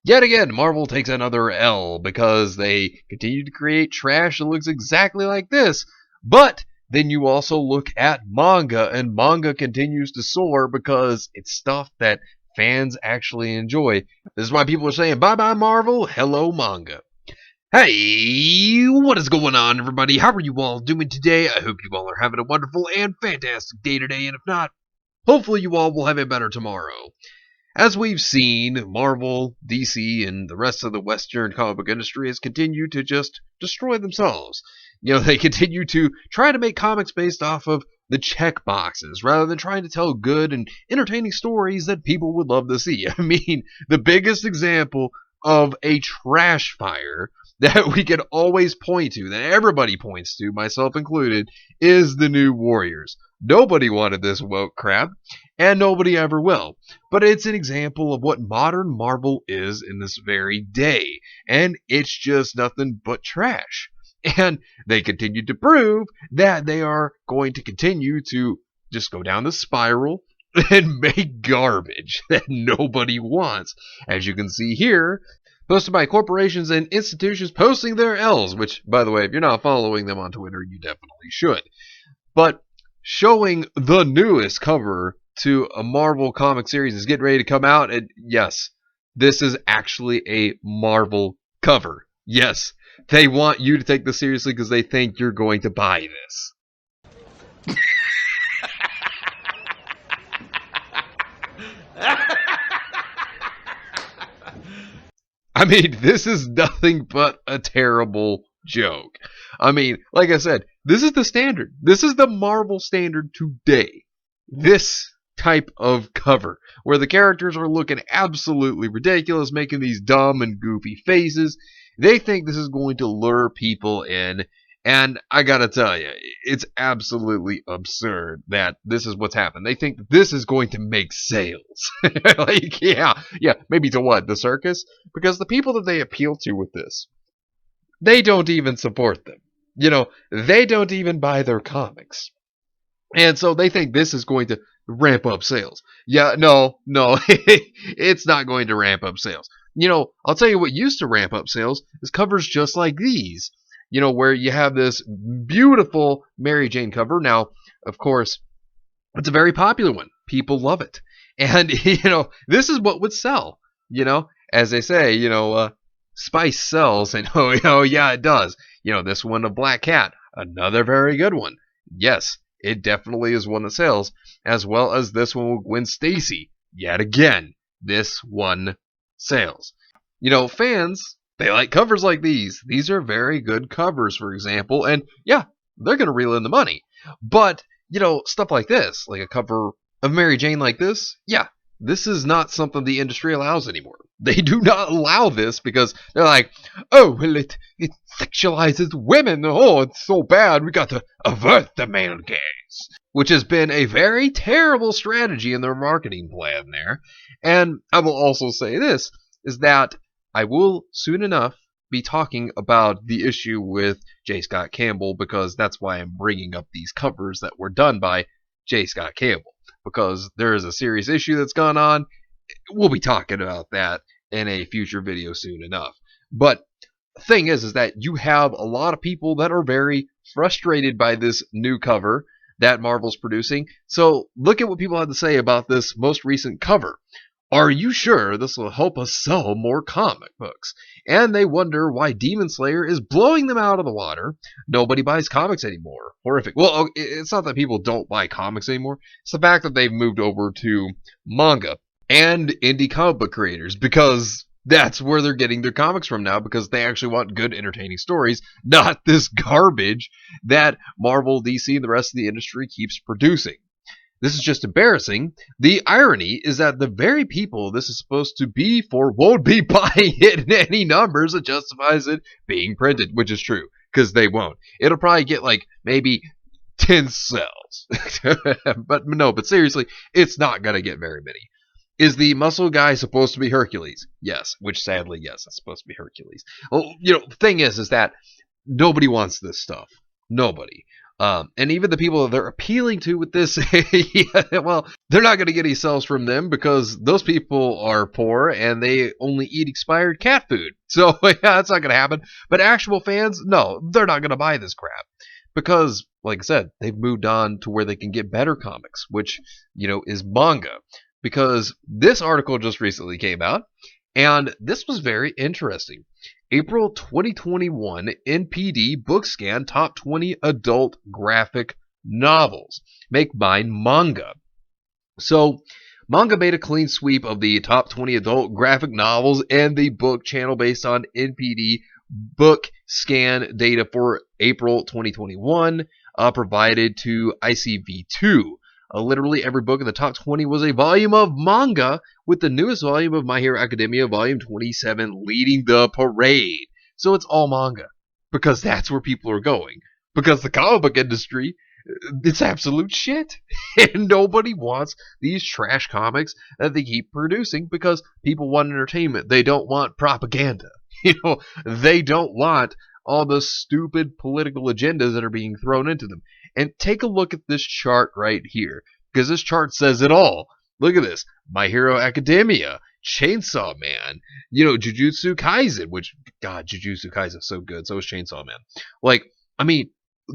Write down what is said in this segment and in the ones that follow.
Yet again, Marvel takes another L because they continue to create trash that looks exactly like this. But then you also look at manga, and manga continues to soar because it's stuff that fans actually enjoy. This is why people are saying, bye bye Marvel, hello manga. Hey, what is going on, everybody? How are you all doing today? I hope you all are having a wonderful and fantastic day today, and if not, hopefully you all will have a better tomorrow. As we've seen, Marvel, DC, and the rest of the Western comic book industry has continued to just destroy themselves. They continue to try to make comics based off of the check boxes rather than trying to tell good and entertaining stories that people would love to see. I mean, the biggest example of a trash fire that we can always point to, that everybody points to, myself included, is the New Warriors. Nobody wanted this woke crap, and nobody ever will. But it's an example of what modern Marvel is in this very day, and it's just nothing but trash. And they continue to prove that they are going to continue to just go down the spiral and make garbage that nobody wants. As you can see here, posted by corporations and institutions posting their L's, which, by the way, if you're not following them on Twitter, you definitely should. But showing the newest cover to a Marvel comic series is getting ready to come out, and yes, this is actually a Marvel cover. Yes, they want you to take this seriously because they think you're going to buy this. I mean, this is nothing but a terrible joke. I mean, like I said, this is the standard. This is the Marvel standard today. This type of cover, where the characters are looking absolutely ridiculous, making these dumb and goofy faces. They think this is going to lure people in, and I gotta tell you, it's absolutely absurd that this is what's happened. They think that this is going to make sales. Like, yeah, maybe to what? The circus? Because the people that they appeal to with this, they don't even support them. They don't even buy their comics. And so they think this is going to ramp up sales. Yeah, no, it's not going to ramp up sales. I'll tell you what used to ramp up sales is covers just like these. Where you have this beautiful Mary Jane cover. Now, of course, it's a very popular one. People love it. And, this is what would sell. As they say, spice sells. And, oh, yeah, it does. This one, a Black Cat, another very good one. Yes, it definitely is one that sells. As well as this one with Gwen Stacy. Yet again, this one sells. Fans, they like covers like these. These are very good covers, for example. And yeah, they're going to reel in the money. But, stuff like this, like a cover of Mary Jane like this, yeah, this is not something the industry allows anymore. They do not allow this because they're like, oh, well, it sexualizes women. Oh, it's so bad. We got to avert the male gaze. Which has been a very terrible strategy in their marketing plan there. And I will also say this, is that I will soon enough be talking about the issue with J. Scott Campbell, because that's why I'm bringing up these covers that were done by J. Scott Campbell, because there is a serious issue that's gone on. We'll be talking about that in a future video soon enough. But the thing is that you have a lot of people that are very frustrated by this new cover that Marvel's producing. So look at what people have to say about this most recent cover. Are you sure this will help us sell more comic books? And they wonder why Demon Slayer is blowing them out of the water. Nobody buys comics anymore. Horrific. Well, it's not that people don't buy comics anymore. It's the fact that they've moved over to manga and indie comic book creators, because that's where they're getting their comics from now, because they actually want good, entertaining stories, not this garbage that Marvel, DC, and the rest of the industry keeps producing. This is just embarrassing. The irony is that the very people this is supposed to be for won't be buying it in any numbers that justifies it being printed, which is true, because they won't. It'll probably get like maybe 10 sales. But seriously, it's not going to get very many. Is the muscle guy supposed to be Hercules? Yes, which sadly, yes, it's supposed to be Hercules. Well, the thing is that nobody wants this stuff. Nobody. And even the people that they're appealing to with this, yeah, well, they're not going to get any sales from them because those people are poor and they only eat expired cat food. So, yeah, that's not going to happen. But actual fans, no, they're not going to buy this crap because, like I said, they've moved on to where they can get better comics, which, is manga. Because this article just recently came out, and this was very interesting. April 2021 NPD Bookscan Top 20 Adult Graphic Novels. Make mine manga. So, Manga made a clean sweep of the top 20 adult graphic novels and the book channel based on NPD book scan data for April 2021, provided to ICV2. Literally every book in the top 20 was a volume of manga, with the newest volume of My Hero Academia, volume 27, leading the parade. So it's all manga, because that's where people are going. Because the comic book industry, it's absolute shit. And nobody wants these trash comics that they keep producing because people want entertainment. They don't want propaganda. They don't want all the stupid political agendas that are being thrown into them. And take a look at this chart right here, because this chart says it all. Look at this. My Hero Academia, Chainsaw Man, Jujutsu Kaisen, which, God, Jujutsu Kaisen is so good. So is Chainsaw Man.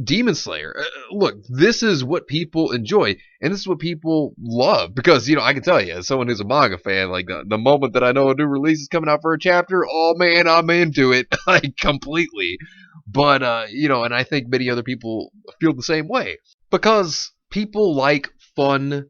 Demon Slayer. Look, this is what people enjoy, and this is what people love. Because, I can tell you, as someone who's a manga fan, like, the moment that I know a new release is coming out for a chapter, oh man, I'm into it, like, completely. But, and I think many other people feel the same way. Because people like fun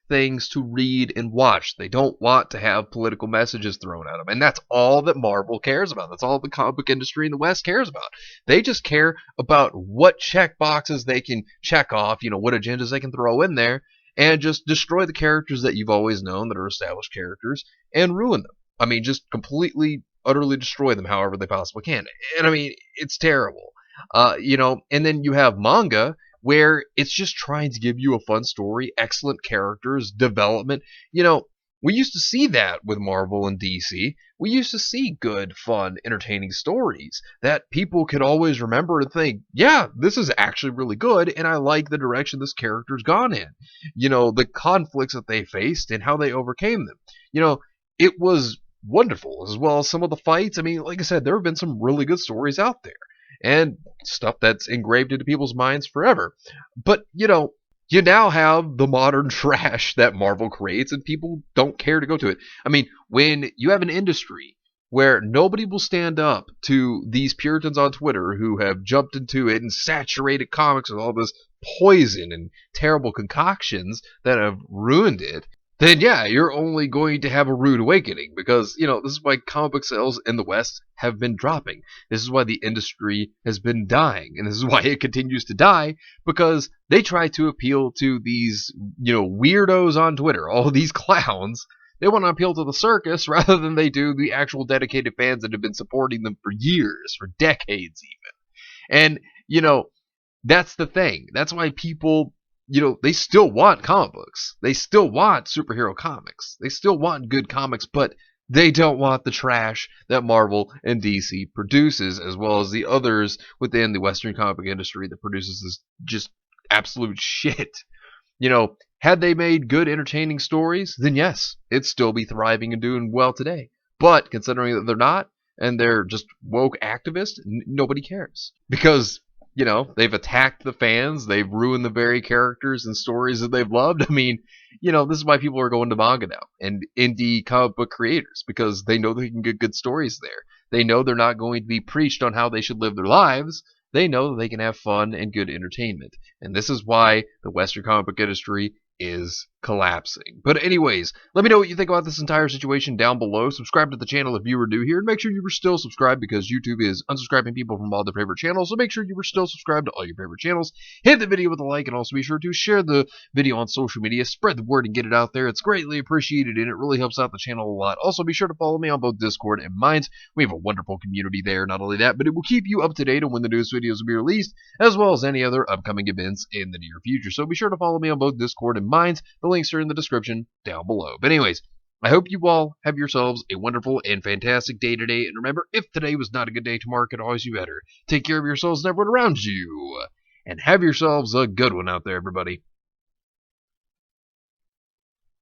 things to read and watch. They don't want to have political messages thrown at them. And that's all that Marvel cares about. That's all the comic book industry in the West cares about. They just care about what check boxes they can check off, what agendas they can throw in there, and just destroy the characters that you've always known that are established characters and ruin them. Just completely, utterly destroy them however they possibly can. And it's terrible. And then you have manga, where it's just trying to give you a fun story, excellent characters, development. We used to see that with Marvel and DC. We used to see good, fun, entertaining stories that people could always remember and think, yeah, this is actually really good, and I like the direction this character's gone in. The conflicts that they faced and how they overcame them. It was wonderful, as well as some of the fights. Like I said, there have been some really good stories out there and stuff that's engraved into people's minds forever. But, you now have the modern trash that Marvel creates, and people don't care to go to it. When you have an industry where nobody will stand up to these Puritans on Twitter who have jumped into it and saturated comics with all this poison and terrible concoctions that have ruined it, then yeah, you're only going to have a rude awakening, because, this is why comic book sales in the West have been dropping. This is why the industry has been dying, and this is why it continues to die, because they try to appeal to these, weirdos on Twitter, all these clowns. They want to appeal to the circus rather than they do the actual dedicated fans that have been supporting them for years, for decades even. And, that's the thing. That's why people, they still want comic books. They still want superhero comics. They still want good comics, but they don't want the trash that Marvel and DC produces, as well as the others within the Western comic book industry that produces this just absolute shit. Had they made good, entertaining stories, then yes, it'd still be thriving and doing well today. But considering that they're not, and they're just woke activists, nobody cares. Because they've attacked the fans. They've ruined the very characters and stories that they've loved. This is why people are going to manga now and indie comic book creators, because they know they can get good stories there. They know they're not going to be preached on how they should live their lives. They know that they can have fun and good entertainment. And this is why the Western comic book industry is collapsing. But anyways, let me know what you think about this entire situation down below. Subscribe to the channel if you are new here, and make sure you were still subscribed, because YouTube is unsubscribing people from all their favorite channels. So make sure you were still subscribed to all your favorite channels. Hit the video with a like, and also be sure to share the video on social media. Spread the word and get it out there. It's greatly appreciated, and it really helps out the channel a lot. Also, be sure to follow me on both Discord and Minds. We have a wonderful community there. Not only that, but it will keep you up to date on when the newest videos will be released, as well as any other upcoming events in the near future. So be sure to follow me on both Discord and Minds. The links are in the description down below. But anyways, I hope you all have yourselves a wonderful and fantastic day today. And remember, if today was not a good day, tomorrow could always be better. Take care of yourselves and everyone around you. and have yourselves a good one out there, everybody.